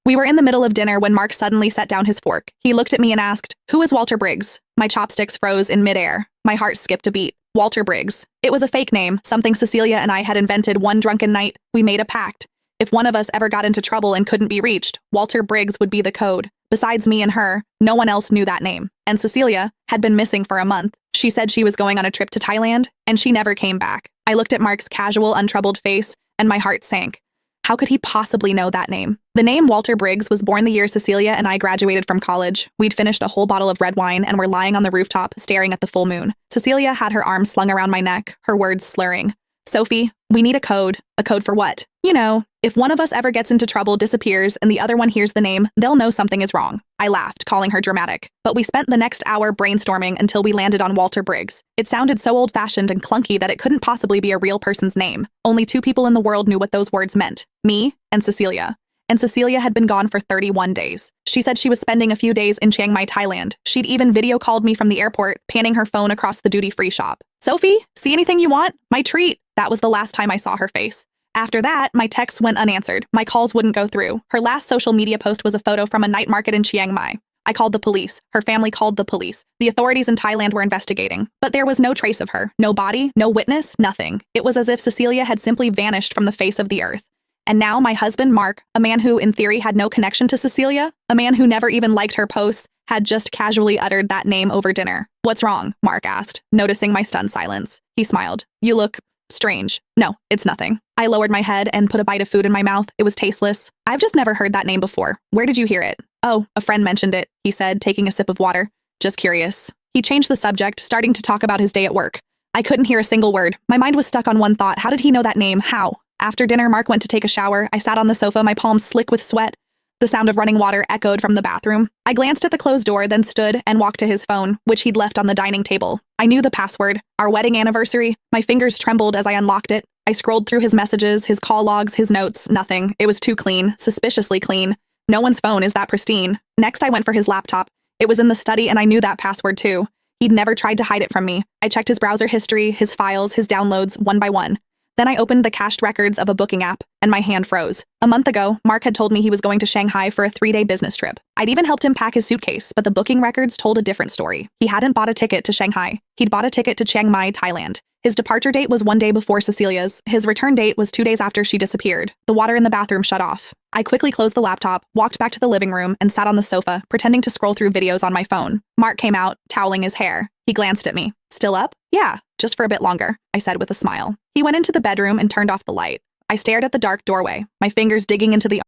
We were in the middle of dinner when Mark suddenly set down his fork. He looked at me and asked, "Who is Walter Briggs?" My chopsticks froze in midair. My heart skipped a beat. Walter Briggs. It was a fake name, something Cecilia and I had invented one drunken night. We made a pact. If one of us ever got into trouble and couldn't be reached, Walter Briggs would be the code. Besides me and her, no one else knew that name. And Cecilia had been missing for a month. She said she was going on a trip to Thailand, and she never came back. I looked at Mark's casual, untroubled face, and my heart sank. How could he possibly know that name? The name Walter Briggs was born the year Cecilia and I graduated from college. We'd finished a whole bottle of red wine and were lying on the rooftop, staring at the full moon. Cecilia had her arms slung around my neck, her words slurring. "Sophie, we need a code." "A code for what?" "You know, if one of us ever gets into trouble, disappears, and the other one hears the name, they'll know something is wrong." I laughed, calling her dramatic. But we spent the next hour brainstorming until we landed on Walter Briggs. It sounded so old-fashioned and clunky that it couldn't possibly be a real person's name. Only two people in the world knew what those words meant. Me and Cecilia. And Cecilia had been gone for 31 days. She said she was spending a few days in Chiang Mai, Thailand. She'd even video called me from the airport, panning her phone across the duty-free shop. "Sophie, see anything you want? My treat." That was the last time I saw her face. After that, my texts went unanswered. My calls wouldn't go through. Her last social media post was a photo from a night market in Chiang Mai. I called the police. Her family called the police. The authorities in Thailand were investigating. But there was no trace of her. No body, no witness, nothing. It was as if Cecilia had simply vanished from the face of the earth. And now my husband, Mark, a man who, in theory, had no connection to Cecilia, a man who never even liked her posts, had just casually uttered that name over dinner. "What's wrong?" Mark asked, noticing my stunned silence. He smiled. "You look strange." "No, it's nothing." I lowered my head and put a bite of food in my mouth. It was tasteless. "I've just never heard that name before. Where did you hear it?" "Oh, a friend mentioned it," he said, taking a sip of water. "Just curious." He changed the subject, starting to talk about his day at work. I couldn't hear a single word. My mind was stuck on one thought. How did he know that name? How? After dinner, Mark went to take a shower. I sat on the sofa, my palms slick with sweat. The sound of running water echoed from the bathroom. I glanced at the closed door, then stood and walked to his phone, which he'd left on the dining table. I knew the password. Our wedding anniversary. My fingers trembled as I unlocked it. I scrolled through his messages, his call logs, his notes. Nothing. It was too clean, suspiciously clean. No one's phone is that pristine. Next, I went for his laptop. It was in the study, and I knew that password too. He'd never tried to hide it from me. I checked his browser history, his files, his downloads, one by one. Then I opened the cached records of a booking app, and my hand froze. A month ago, Mark had told me he was going to Shanghai for a 3-day business trip. I'd even helped him pack his suitcase, but the booking records told a different story. He hadn't bought a ticket to Shanghai. He'd bought a ticket to Chiang Mai, Thailand. His departure date was 1 day before Cecilia's. His return date was 2 days after she disappeared. The water in the bathroom shut off. I quickly closed the laptop, walked back to the living room, and sat on the sofa, pretending to scroll through videos on my phone. Mark came out, toweling his hair. He glanced at me. "Still up?" "Yeah, just for a bit longer," I said with a smile. He went into the bedroom and turned off the light. I stared at the dark doorway, my fingers digging into the